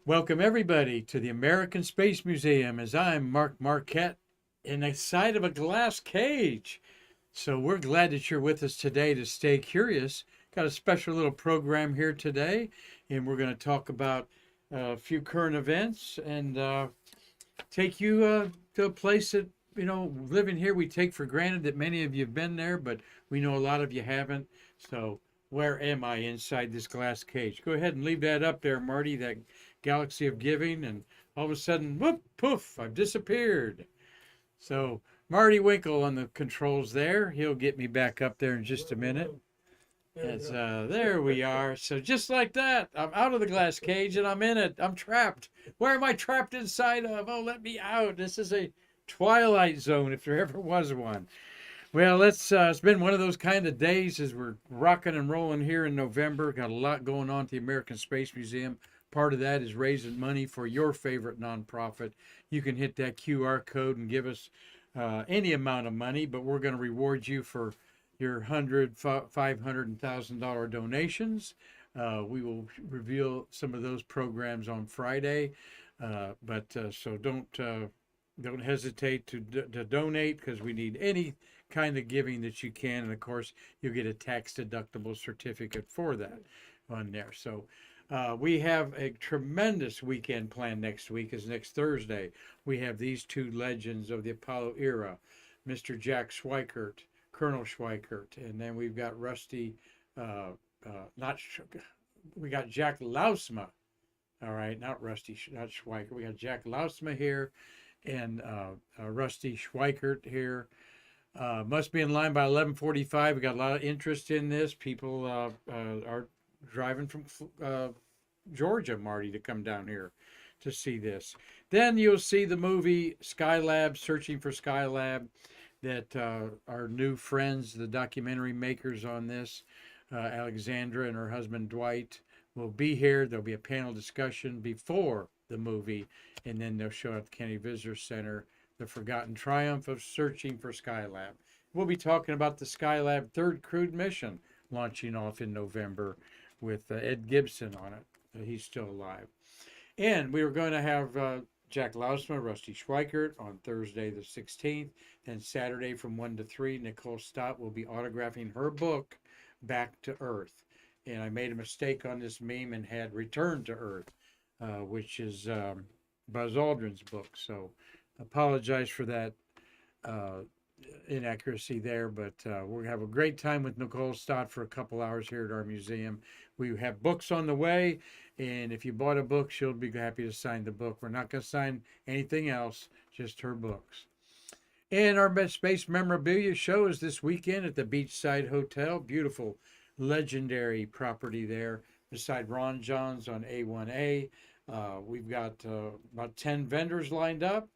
Welcome, everybody, to the American Space Museum as I'm Marquette in the side of a glass cage. So, we're glad that you're with us today to stay curious. Got a special little program here today, and we're going to talk about a few current events and take you to a place that, living here, we take for granted that many of you have been there, but we know a lot of you haven't. So, where am I inside this glass cage? Go ahead and leave that up there, Marty, that galaxy of giving. And all of a sudden, whoop, poof, I've disappeared. So, Marty Winkle on the controls there. He'll get me back up there in just a minute. There we are. So just like that, I'm out of the glass cage and I'm in it. I'm trapped. Where am I trapped inside of? Oh, let me out. This is a twilight zone if there ever was one. Well, it's been one of those kind of days as we're rocking and rolling here in November. Got a lot going on at the American Space Museum. Part of that is raising money for your favorite nonprofit. You can hit that QR code and give us any amount of money, but we're going to reward you for your $100, $500, and $1,000 donations. We will reveal some of those programs on Friday, so don't hesitate to donate because we need any kind of giving that you can, and of course you'll get a tax deductible certificate for that on there. So. We have a tremendous weekend planned next week. Is next Thursday. We have these two legends of the Apollo era, Mr. Jack Schweikert, Colonel Schweikert, and then we've got Rusty, not we got Jack Lausma. All right, not Rusty, not Schweikert. We got Jack Lausma here, and Rusty Schweikert here. Must be in line by 11:45. We got a lot of interest in this. People are driving from Georgia, Marty, to come down here to see this. Then you'll see the movie Skylab, Searching for Skylab, that our new friends, the documentary makers on this, Alexandra and her husband Dwight, will be here. There'll be a panel discussion before the movie, and then they'll show at the Kennedy Visitor Center the forgotten triumph of Searching for Skylab. We'll be talking about the Skylab third crewed mission launching off in November with Ed Gibson on it. He's still alive. And we were going to have Jack Lausma, Rusty Schweikert on Thursday the 16th. Then Saturday from 1 to 3, Nicole Stott will be autographing her book, Back to Earth. And I made a mistake on this meme and had Return to Earth, which is Buzz Aldrin's book. So apologize for that inaccuracy there, but we're going to have a great time with Nicole Stott for a couple hours here at our museum. We have books on the way, and if you bought a book, she'll be happy to sign the book. We're not going to sign anything else, just her books. And our space memorabilia show is this weekend at the Beachside Hotel. Beautiful, legendary property there beside Ron John's on A1A. We've got about 10 vendors lined up.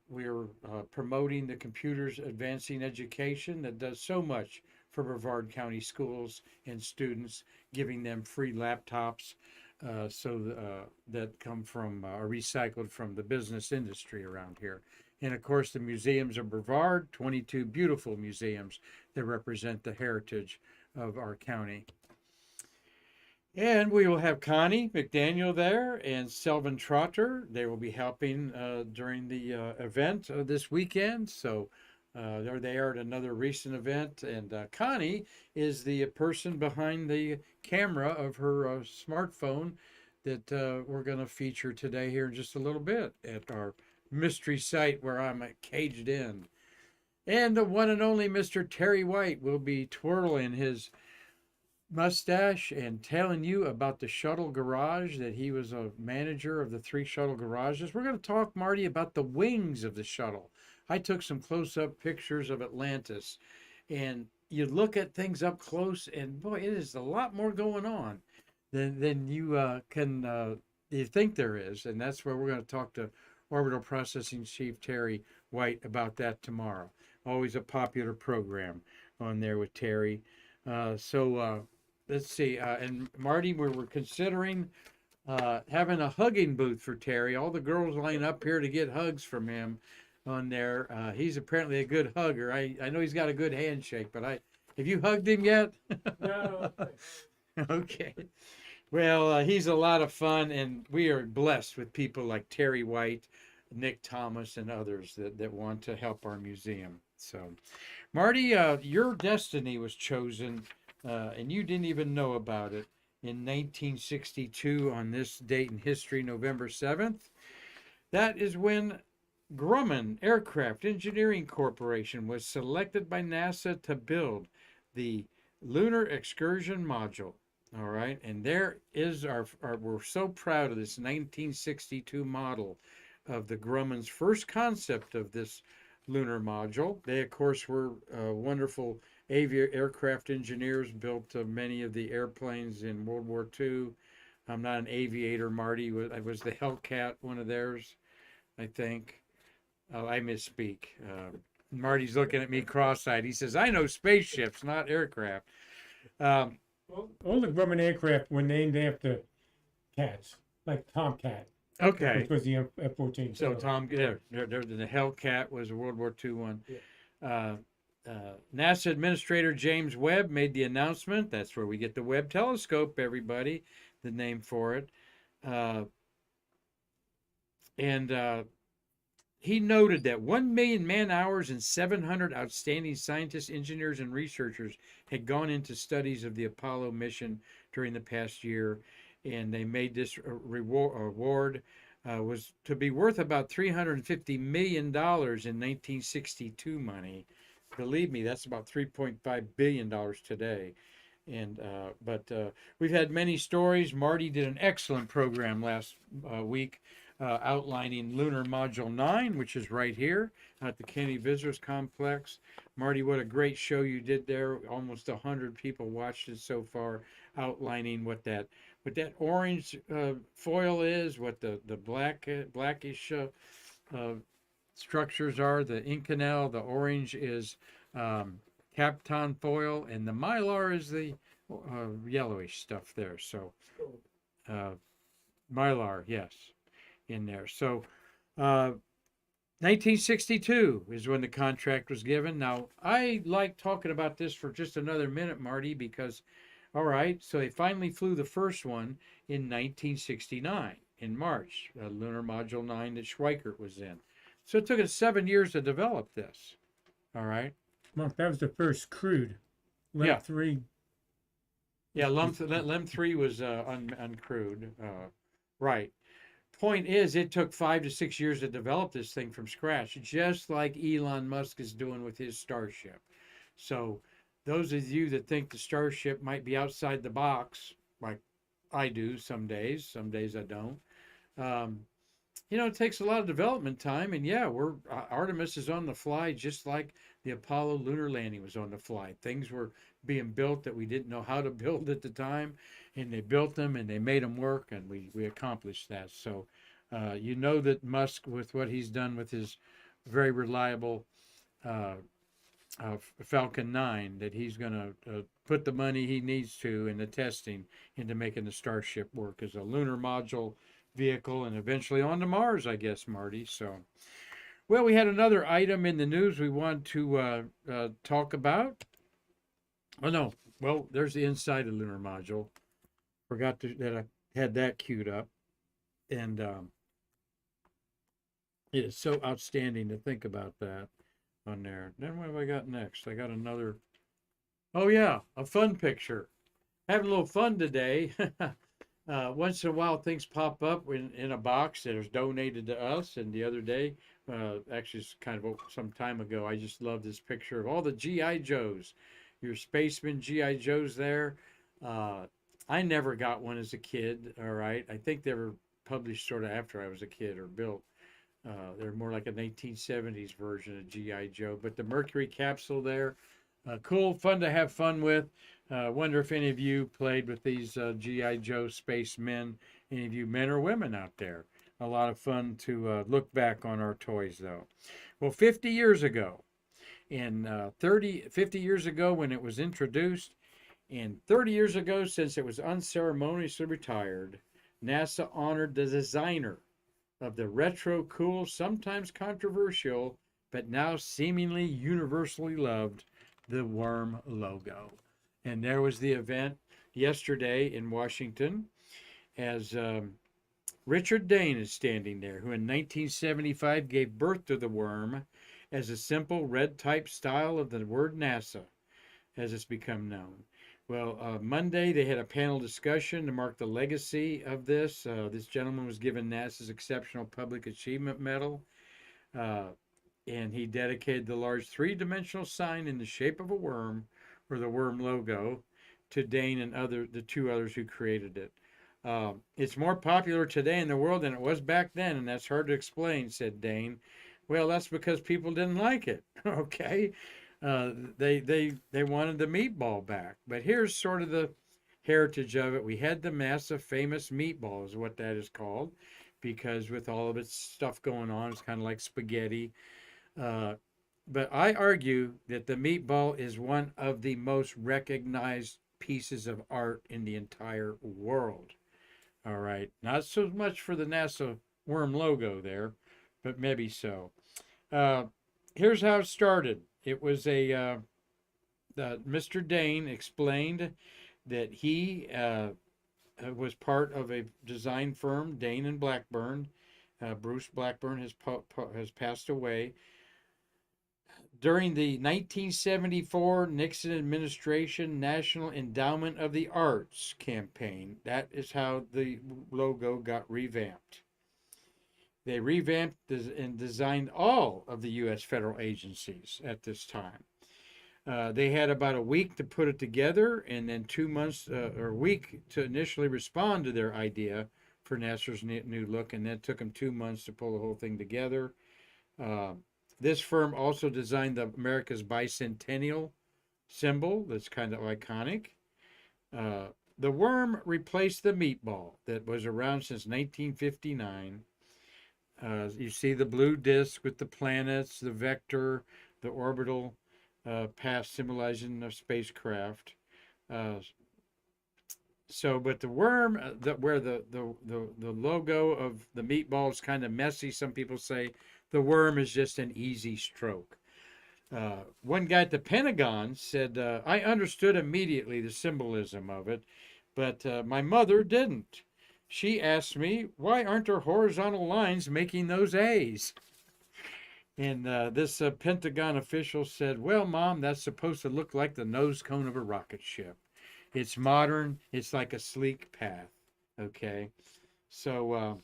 We're promoting the Computers Advancing Education that does so much for Brevard County schools and students, giving them free laptops that come from are recycled from the business industry around here. And of course, the museums of Brevard, 22 beautiful museums that represent the heritage of our county. And we will have Connie McDaniel there and Selvin Trotter. They will be helping during the event this weekend. So there they are at another recent event. And Connie is the person behind the camera of her smartphone that we're going to feature today here in just a little bit at our mystery site where I'm caged in. And the one and only Mr. Terry White will be twirling his mustache and telling you about the Shuttle garage, that he was a manager of the 3 Shuttle garages. We're going to talk, Marty, about the wings of the Shuttle. I took some close-up pictures of Atlantis, and you look at things up close, and boy, it is a lot more going on than you you think there is. And that's where we're going to talk to Orbital Processing Chief Terry White about that tomorrow. Always a popular program on there with Terry. Let's see. And Marty, we were considering having a hugging booth for Terry. All the girls line up here to get hugs from him on there. He's apparently a good hugger. I know he's got a good handshake, but have you hugged him yet? No. Okay. Well, he's a lot of fun, and we are blessed with people like Terry White, Nick Thomas, and others that want to help our museum. So, Marty, your destiny was chosen, and you didn't even know about it in 1962 on this date in history, November 7th. That is when Grumman Aircraft Engineering Corporation was selected by NASA to build the Lunar Excursion Module. All right, and there is we're so proud of this 1962 model of the Grumman's first concept of this lunar module. They, of course, were wonderful aircraft engineers, built many of the airplanes in World War II. I'm not an aviator, Marty. Was the Hellcat one of theirs, I think? Oh, I misspeak. Marty's looking at me cross-eyed. He says, I know spaceships, not aircraft. Um, Well, all the Grumman aircraft were named after cats, like Tomcat, okay. which was the F-14. So Tom, the Hellcat was a World War II one. Yeah. NASA Administrator James Webb made the announcement. That's where we get the Webb telescope, everybody, the name for it. And he noted that 1 million man hours and 700 outstanding scientists, engineers, and researchers had gone into studies of the Apollo mission during the past year. And they made this award was to be worth about $350 million in 1962 money. Believe me, that's about $3.5 billion today. And but we've had many stories. Marty did an excellent program last week outlining Lunar Module 9, which is right here at the Kennedy Visitors Complex. Marty, what a great show you did there. Almost 100 people watched it so far, outlining what that orange foil is, what the blackish structures are. The Inconel, the orange is Kapton foil, and the Mylar is the yellowish stuff there. So Mylar, yes, in there. So 1962 is when the contract was given. Now, I like talking about this for just another minute, Marty, because, all right, so they finally flew the first one in 1969 in March, Lunar Module 9 that Schweikert was in. So it took us 7 years to develop this. All right. Mark, that was the first crewed. LEM 3. Yeah, LEM 3 was uncrewed. Right. Point is, it took 5 to 6 years to develop this thing from scratch, just like Elon Musk is doing with his Starship. So those of you that think the Starship might be outside the box, like I do some days I don't. It takes a lot of development time, and yeah, Artemis is on the fly, just like the Apollo lunar landing was on the fly. Things were being built that we didn't know how to build at the time, and they built them and they made them work, and we accomplished that. So, that Musk, with what he's done with his very reliable Falcon 9, that he's going to put the money he needs to in the testing into making the Starship work as a lunar module vehicle and eventually on to Mars, I guess, Marty. So, well, we had another item in the news we want to talk about. Oh, no. Well, there's the inside of the lunar module. Forgot that I had that queued up. And it is so outstanding to think about that on there. Then what have I got next? I got another. Oh, yeah, a fun picture. Having a little fun today. Once in a while, things pop up in a box that is donated to us. And the other day, actually, it's kind of some time ago, I just love this picture of all the G.I. Joes. Your spaceman G.I. Joes there. I never got one as a kid, all right? I think they were published sort of after I was a kid or built. They're more like a 1970s version of G.I. Joe. But the Mercury capsule there, cool, fun to have fun with. Wonder if any of you played with these G.I. Joe spacemen, any of you men or women out there. A lot of fun to look back on our toys, though. Well, 50 years ago, 50 years ago when it was introduced, and 30 years ago since it was unceremoniously retired, NASA honored the designer of the retro cool, sometimes controversial, but now seemingly universally loved, the worm logo. And there was the event yesterday in Washington. as Richard Dane is standing there, who in 1975 gave birth to the worm as a simple red type style of the word NASA, as it's become known. Well, Monday they had a panel discussion to mark the legacy of this. This gentleman was given NASA's Exceptional Public Achievement Medal, uh, and he dedicated the large three-dimensional sign in the shape of a worm, or the worm logo, to Dane and the two others who created it. It's more popular today in the world than it was back then, and that's hard to explain, said Dane. Well, that's because people didn't like it. Okay, they wanted the meatball back. But here's sort of the heritage of it. We had the massive famous meatball, is what that is called, because with all of its stuff going on, it's kind of like spaghetti. But I argue that the meatball is one of the most recognized pieces of art in the entire world. All right, not so much for the NASA worm logo there, but maybe so. Here's how it started. It was Mr. Dane explained that he was part of a design firm, Dane and Blackburn. Bruce Blackburn has passed away. During the 1974 Nixon administration National Endowment of the Arts campaign, that is how the logo got revamped. They revamped and designed all of the U.S. federal agencies at this time. They had about a week to put it together, and then 2 months or a week to initially respond to their idea for NASA's new look, and then it took them 2 months to pull the whole thing together. This firm also designed the America's bicentennial symbol that's kind of iconic. The worm replaced the meatball that was around since 1959. You see the blue disc with the planets, the vector, the orbital path symbolizing the spacecraft. But the worm, where the logo of the meatball is kind of messy, some people say the worm is just an easy stroke. One guy at the Pentagon said, I understood immediately the symbolism of it, but my mother didn't. She asked me, why aren't there horizontal lines making those A's? And this Pentagon official said, well, Mom, that's supposed to look like the nose cone of a rocket ship. It's modern. It's like a sleek path. Okay. So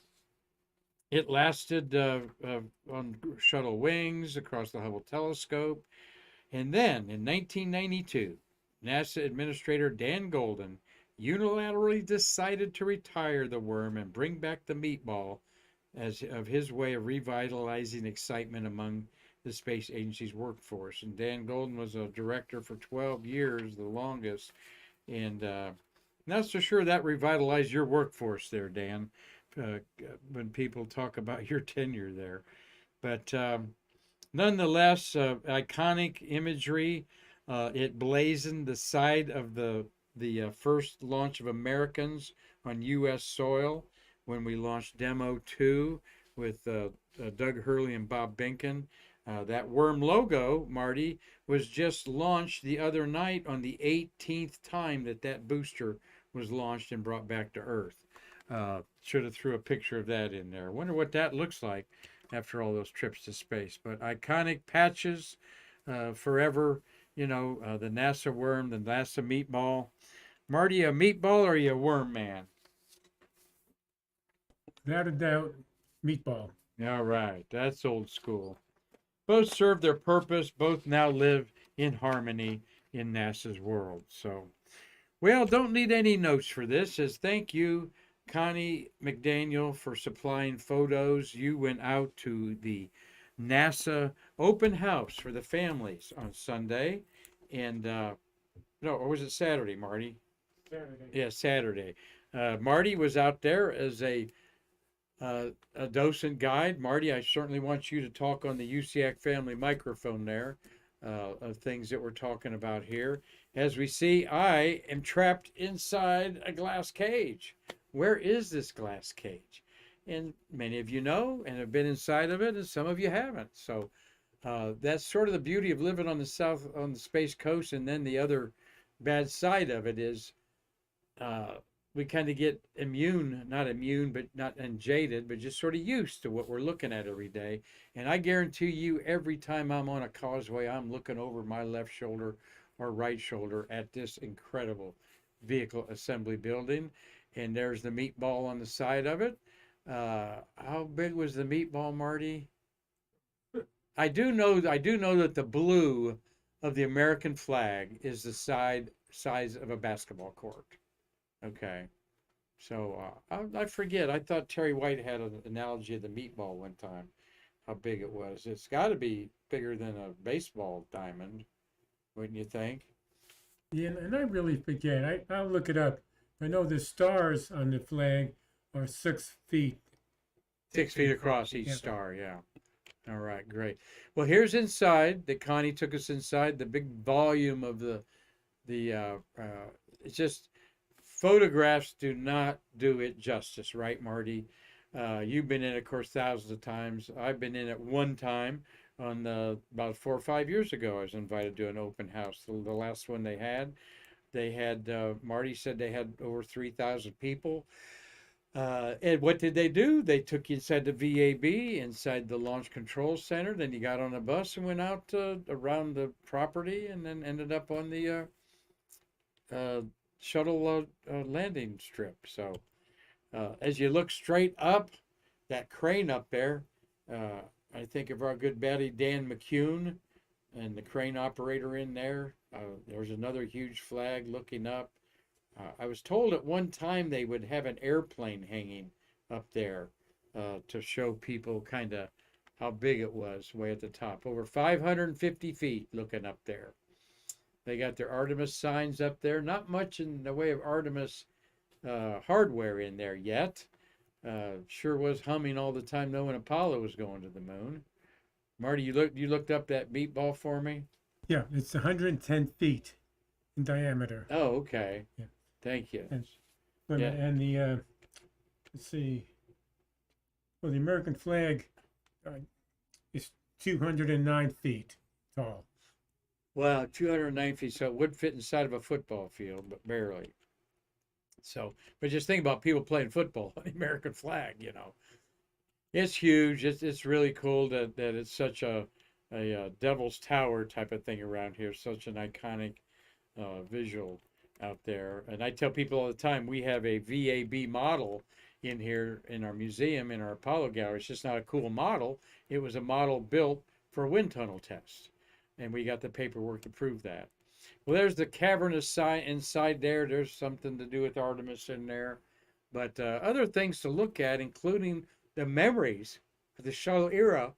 it lasted on shuttle wings across the Hubble telescope. And then in 1992, NASA Administrator Dan Goldin unilaterally decided to retire the worm and bring back the meatball as of his way of revitalizing excitement among the space agency's workforce. And Dan Goldin was a director for 12 years, the longest. And not so sure that revitalized your workforce there, Dan, when people talk about your tenure there. But nonetheless, iconic imagery. It blazoned the side of the first launch of Americans on U.S. soil when we launched Demo 2 with Doug Hurley and Bob Behnken. That worm logo, Marty, was just launched the other night on the 18th time that booster was launched and brought back to Earth. Should have threw a picture of that in there. Wonder what that looks like after all those trips to space. But iconic patches, forever, the NASA worm, the NASA meatball. Marty, a meatball or are you a worm man? Without a doubt, meatball. All right, that's old school. Both serve their purpose. Both now live in harmony in NASA's world. So, well, don't need any notes for this. As thank you, Connie McDaniel, for supplying photos. You went out to the NASA open house for the families on Sunday, and or was it Saturday, Marty? Saturday. Yeah, Saturday. Marty was out there as a docent guide. Marty, I certainly want you to talk on the UCAC family microphone there of things that we're talking about here. As we see, I am trapped inside a glass cage. Where is this glass cage? And many of you know and have been inside of it, and some of you haven't. So that's sort of the beauty of living on the Space Coast. And then the other bad side of it is we kind of get not immune, but not and jaded, but just sort of used to what we're looking at every day. And I guarantee you, every time I'm on a causeway, I'm looking over my left shoulder or right shoulder at this incredible vehicle assembly building. And there's the meatball on the side of it. How big was the meatball, Marty? I do know that the blue of the American flag is the size of a basketball court. Okay. So I forget. I thought Terry White had an analogy of the meatball one time, how big it was. It's got to be bigger than a baseball diamond, wouldn't you think? Yeah, and I really forget. I'll look it up. I know the stars on the flag are 6 feet. 6 feet across each Yeah. star, yeah. All right, great. Well, here's inside. That Connie took us inside. The big volume of it's just photographs do not do it justice, right, Marty? You've been in it, of course, thousands of times. I've been in it one time on about 4 or 5 years ago. I was invited to an open house. The last one they had Marty said they had over 3,000 people. And what did they do? They took you inside the VAB, inside the Launch Control Center. Then you got on a bus and went out around the property, and then ended up on the shuttle landing strip. So as you look straight up, that crane up there, I think of our good buddy Dan McCune and the crane operator in there. There's another huge flag looking up. I was told at one time they would have an airplane hanging up there to show people kind of how big it was way at the top. Over 550 feet looking up there. They got their Artemis signs up there. Not much in the way of Artemis hardware in there yet. Sure was humming all the time knowing Apollo was going to the moon. Marty, you looked up that meatball for me? Yeah, it's 110 feet in diameter. Oh, okay. Yeah. Thank you. And, Yeah. and the let's see. Well, the American flag is 209 feet tall. Wow, 209 feet. So it would fit inside of a football field, but barely. So, but just think about people playing football on the American flag, you know. It's huge. It's really cool that it's such a Devil's Tower type of thing around here. Such an iconic visual out there. And I tell people all the time, we have a VAB model in here in our museum, in our Apollo gallery. It's just not a cool model. It was a model built for a wind tunnel test. And we got the paperwork to prove that. Well, there's the cavernous side inside there. There's something to do with Artemis in there. But other things to look at, including the memories of the shuttle era,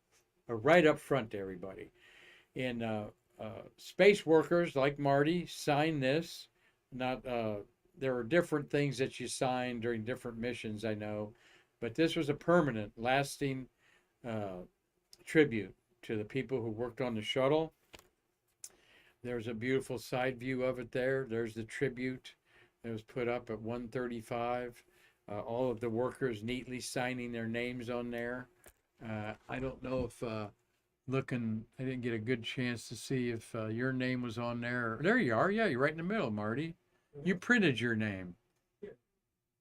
are right up front to everybody. And space workers like Marty sign this. Not there are different things that you sign during different missions, I know, but this was a permanent, lasting tribute to the people who worked on the shuttle. There's a beautiful side view of it there. There's the tribute that was put up at 1:35. All of the workers neatly signing their names on there. I don't know if I didn't get a good chance to see if your name was on there. There you are. Yeah, you're right in the middle, Marty. You printed your name.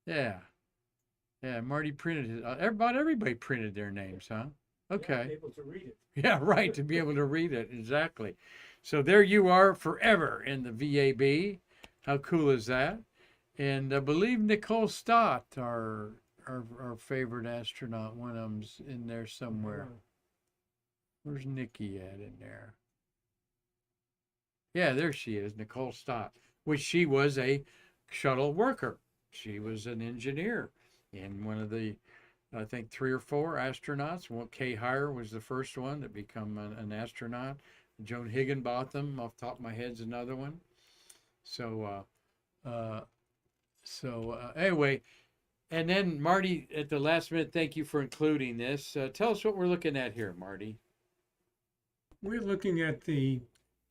Yeah. Yeah, Marty printed it. About everybody printed their names, huh? Okay. Yeah, able to read it. Yeah, right, to be able to read it. Exactly. So there you are forever in the VAB. How cool is that? And I believe Nicole Stott, our favorite astronaut, one of them's in there somewhere. Where's Nikki at in there? Yeah, there she is, Nicole Stott, which she was a shuttle worker. She was an engineer in one of the, I think, 3 or 4 astronauts. Well, Kay Hire was the first one to become an astronaut. Joan Higginbotham, off the top of my head, is another one. So, anyway, and then Marty, at the last minute, thank you for including this. Tell us what we're looking at here, Marty. We're looking at the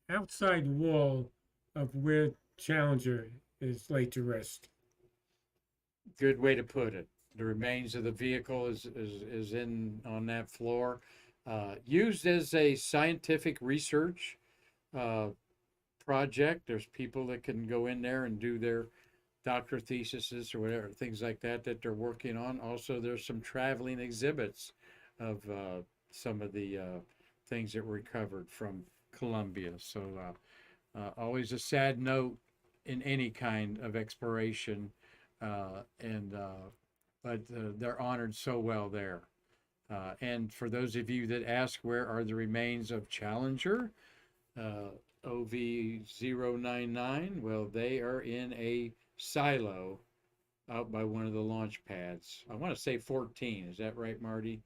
outside wall of where Challenger is laid to rest. Good way to put it. The remains of the vehicle is in on that floor. Used as a scientific research project. There's people that can go in there and do their doctor theses or whatever, things like that that they're working on. Also, there's some traveling exhibits of some of the things that were recovered from Columbia. So always a sad note in any kind of exploration, and but they're honored so well there. And for those of you that ask where are the remains of Challenger, OV099, well, they are in a silo out by one of the launch pads. I want to say 14. Is that right, Marty?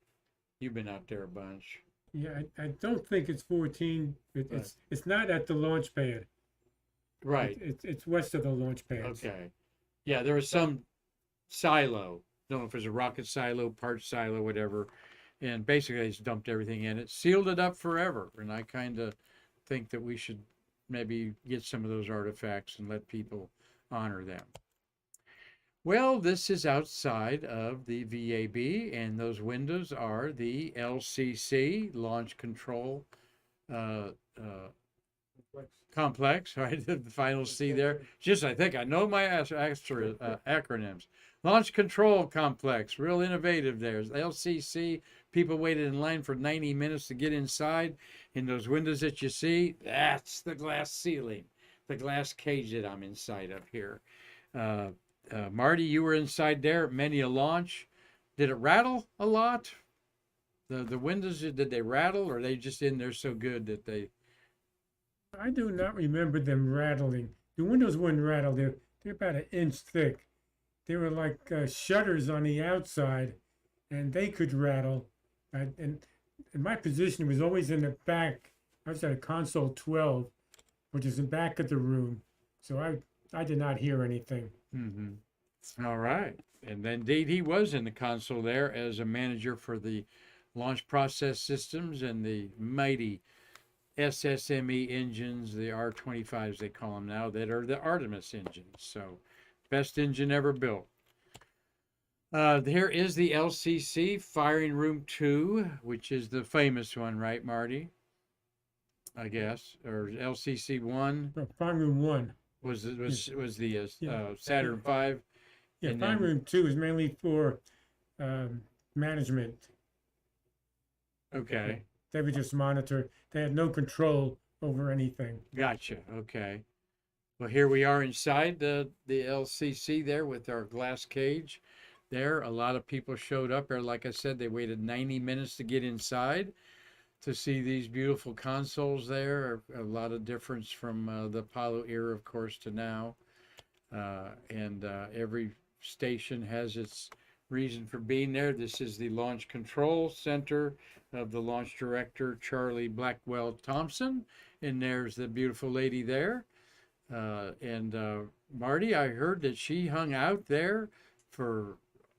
You've been out there a bunch. Yeah, I don't think it's 14. Right. It's not at the launch pad. Right. It's west of the launch pads. Okay. Yeah, there was some silo. Don't know if it was a rocket silo, parts silo, whatever. And basically, they just dumped everything in it, sealed it up forever. And I kind of think that we should maybe get some of those artifacts and let people honor them. Well, this is outside of the VAB, and those windows are the LCC, Launch Control uh, Complex, right? The final C there. Just, I think I know my acronyms. Launch Control Complex, real innovative there. LCC, people waited in line for 90 minutes to get inside. In those windows that you see, that's the glass ceiling, the glass cage that I'm inside of here. Marty, you were inside there, many a launch. Did it rattle a lot? The windows, did they rattle, or are they just in there so good that they... I do not remember them rattling. The windows wouldn't rattle. They're about an inch thick. They were like shutters on the outside, and they could rattle. And my position was always in the back. I was at a console 12, which is the back of the room. So I did not hear anything. Mm-hmm. All right. And then indeed he was in the console there as a manager for the launch process systems and the mighty SSME engines, the R25s they call them now, that are the Artemis engines. So best engine ever built. Here is the LCC Firing Room 2, which is the famous one, right, Marty? I guess, or LCC 1. No, Firing Room 1 was the Saturn V. Yeah, and Firing then, Room 2 is mainly for management. Okay. They would just monitor. They had no control over anything. Gotcha. Okay. Well, here we are inside the LCC there with our glass cage. There, a lot of people showed up there. Like I said, they waited 90 minutes to get inside to see these beautiful consoles there. A lot of difference from the Apollo era, of course, to now. And every station has its reason for being there. This is the Launch Control Center of the launch director, Charlie Blackwell Thompson. And there's the beautiful lady there. And Marty, I heard that she hung out there for,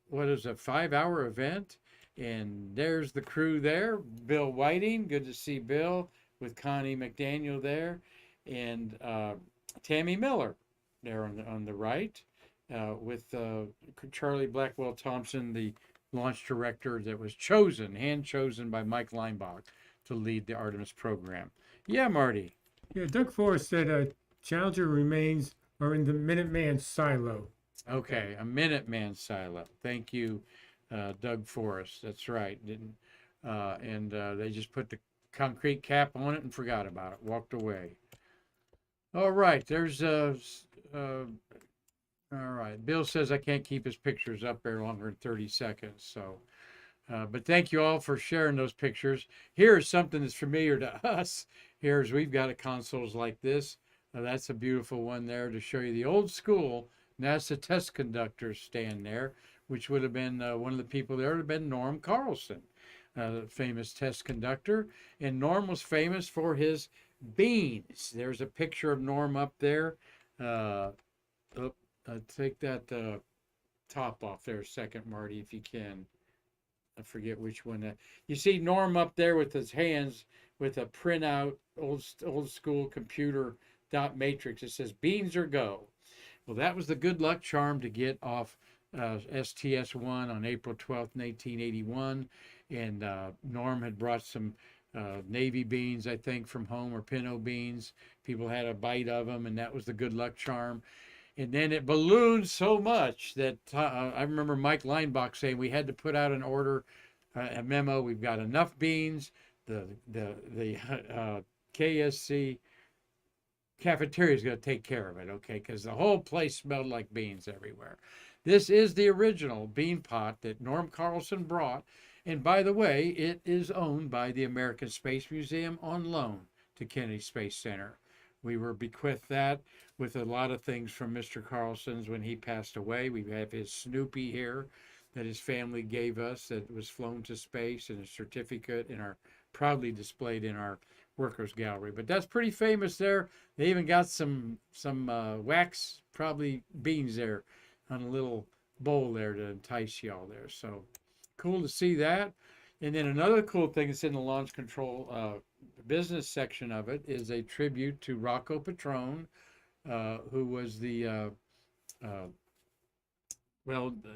what is a 5-hour event? And there's the crew there. Bill Whiting, good to see Bill, with Connie McDaniel there. And Tammy Miller there on the right, with Charlie Blackwell Thompson, the launch director that was hand chosen by Mike Leinbach to lead the Artemis program. Yeah, Marty. Yeah, Doug Forrest said Challenger remains are in the Minuteman silo. Okay, a Minuteman silo. Thank you, Doug Forrest. That's right. And they just put the concrete cap on it and forgot about it. Walked away. All right. There's all right. Bill says I can't keep his pictures up there longer than 30 seconds. So, but thank you all for sharing those pictures. Here's something that's familiar to us. Here's we've got a consoles like this. That's a beautiful one there to show you the old school NASA test conductors stand there, which would have been one of the people there would have been Norm Carlson, famous test conductor. And Norm was famous for his beans. There's a picture of Norm up there. Take that top off there a second, Marty, if you can. I forget which one. You see Norm up there with his hands with a printout, old school computer dot matrix. It says beans or go. Well, that was the good luck charm to get off STS-1 on April 12th, 1981. And Norm had brought some Navy beans, I think, from home, or pinto beans. People had a bite of them, and that was the good luck charm. And then it ballooned so much that I remember Mike Leinbach saying we had to put out an order, a memo. We've got enough beans. The KSC cafeteria is going to take care of it, okay? Because the whole place smelled like beans everywhere. This is the original bean pot that Norm Carlson brought. And by the way, it is owned by the American Space Museum on loan to Kennedy Space Center. We were bequeathed that with a lot of things from Mr. Carlson's when he passed away. We have his Snoopy here that his family gave us that was flown to space, and a certificate in our proudly displayed in our workers gallery. But that's pretty famous there. They even got some wax, probably beans there on a little bowl there to entice y'all there. So cool to see that. And then another cool thing that's in the launch control business section of it is a tribute to Rocco Petrone, who was the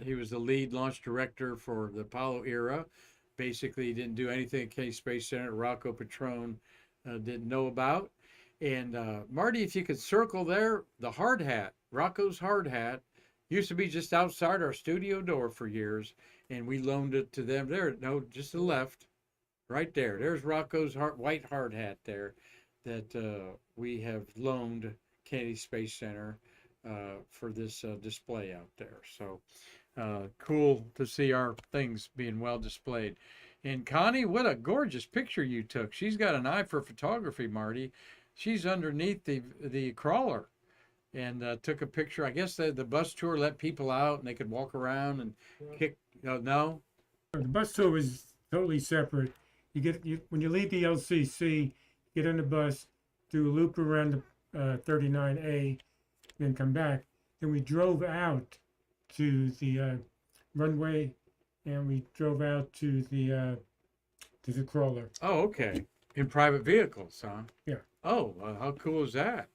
he was the lead launch director for the Apollo era. Basically, he didn't do anything at Kennedy Space Center Rocco Petrone didn't know about. And Marty, if you could circle there, the hard hat, Rocco's hard hat, used to be just outside our studio door for years, and we loaned it to them. There, no, just to the left, right there. There's Rocco's white hard hat there that we have loaned Kennedy Space Center for this display out there. So cool to see our things being well displayed. And Connie, what a gorgeous picture you took. She's got an eye for photography, Marty. She's underneath the crawler and took a picture. I guess the bus tour let people out and they could walk around and kick. No? The bus tour was totally separate. When you leave the LCC, get on the bus, do a loop around the 39A, then come back. Then we drove out to the runway, and we drove out to the crawler. Oh, okay. In private vehicles, huh? Yeah. Oh, how cool is that?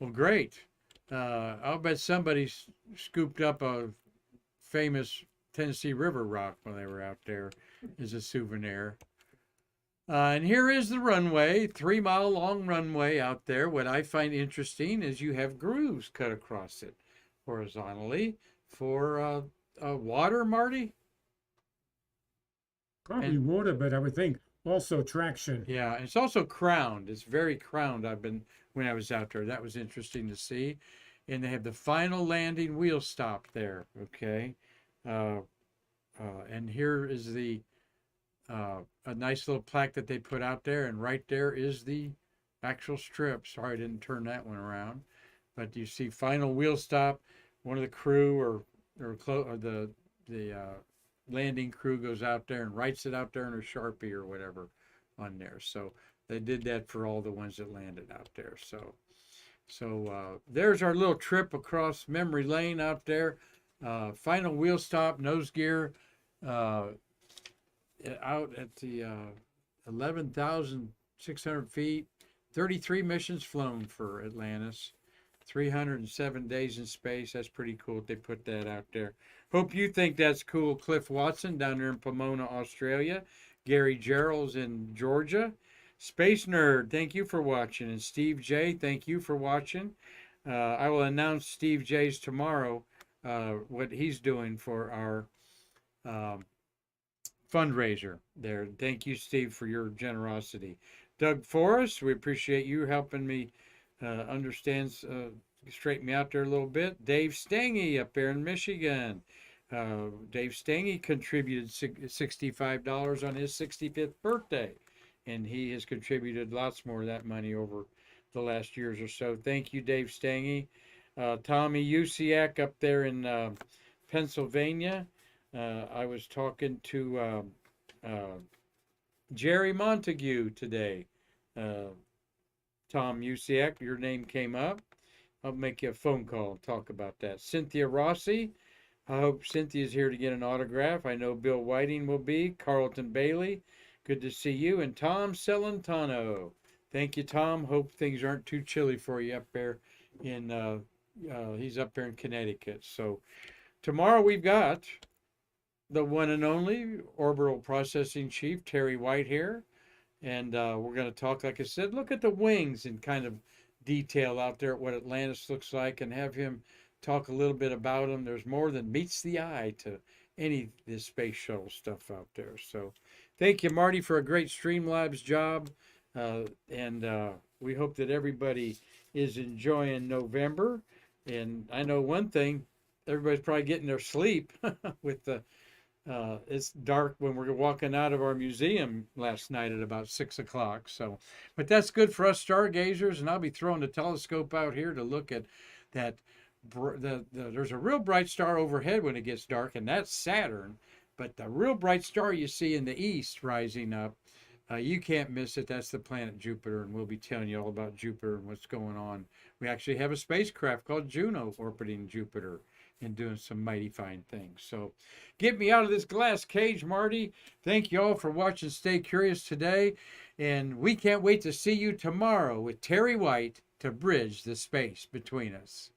Well, great. I'll bet somebody scooped up a famous Tennessee River rock when they were out there as a souvenir. And here is the runway, 3-mile long runway out there. What I find interesting is you have grooves cut across it horizontally for water, Marty? Probably water, but I would think also traction. Yeah, and it's also crowned. It's very crowned. When I was out there. That was interesting to see. And they have the final landing wheel stop there. Okay. And here is a nice little plaque that they put out there, and right there is the actual strip. Sorry, I didn't turn that one around, but you see final wheel stop. One of the crew or the landing crew goes out there and writes it out there in a Sharpie or whatever on there. So they did that for all the ones that landed out there. So there's our little trip across memory lane out there. Final wheel stop, nose gear, out at the 11,600 feet, 33 missions flown for Atlantis, 307 days in space. That's pretty cool. They put that out there. Hope you think that's cool. Cliff Watson down there in Pomona, Australia. Gary Gerald's in Georgia. Space Nerd, thank you for watching. And Steve J, thank you for watching. I will announce Steve J's tomorrow, what he's doing for our fundraiser there. Thank you, Steve, for your generosity. Doug Forrest, we appreciate you helping me understand, straighten me out there a little bit. Dave Stange up there in Michigan. Dave Stange contributed $65 on his 65th birthday, and he has contributed lots more of that money over the last years or so. Thank you, Dave Stange. Tommy Usiak up there in Pennsylvania. I was talking to Jerry Montague today. Tom Usiak, your name came up. I'll make you a phone call and talk about that. Cynthia Rossi, I hope Cynthia's here to get an autograph. I know Bill Whiting will be. Carlton Bailey, good to see you. And Tom Celentano. Thank you, Tom. Hope things aren't too chilly for you up there in, he's up there in Connecticut. So tomorrow we've got the one and only Orbital Processing Chief, Terry Whitehair. And we're going to talk, like I said, look at the wings and kind of detail out there what Atlantis looks like, and have him talk a little bit about them. There's more than meets the eye to any of this space shuttle stuff out there. So thank you, Marty, for a great Streamlabs job. And we hope that everybody is enjoying November. And I know one thing, everybody's probably getting their sleep with the it's dark when we're walking out of our museum last night at about 6 o'clock. So, but that's good for us stargazers. And I'll be throwing the telescope out here to look at that. There's a real bright star overhead when it gets dark, and that's Saturn. But the real bright star you see in the east rising up, you can't miss it. That's the planet Jupiter, and we'll be telling you all about Jupiter and what's going on. We actually have a spacecraft called Juno orbiting Jupiter and doing some mighty fine things. So get me out of this glass cage, Marty. Thank you all for watching Stay Curious today. And we can't wait to see you tomorrow with Terry White to bridge the space between us.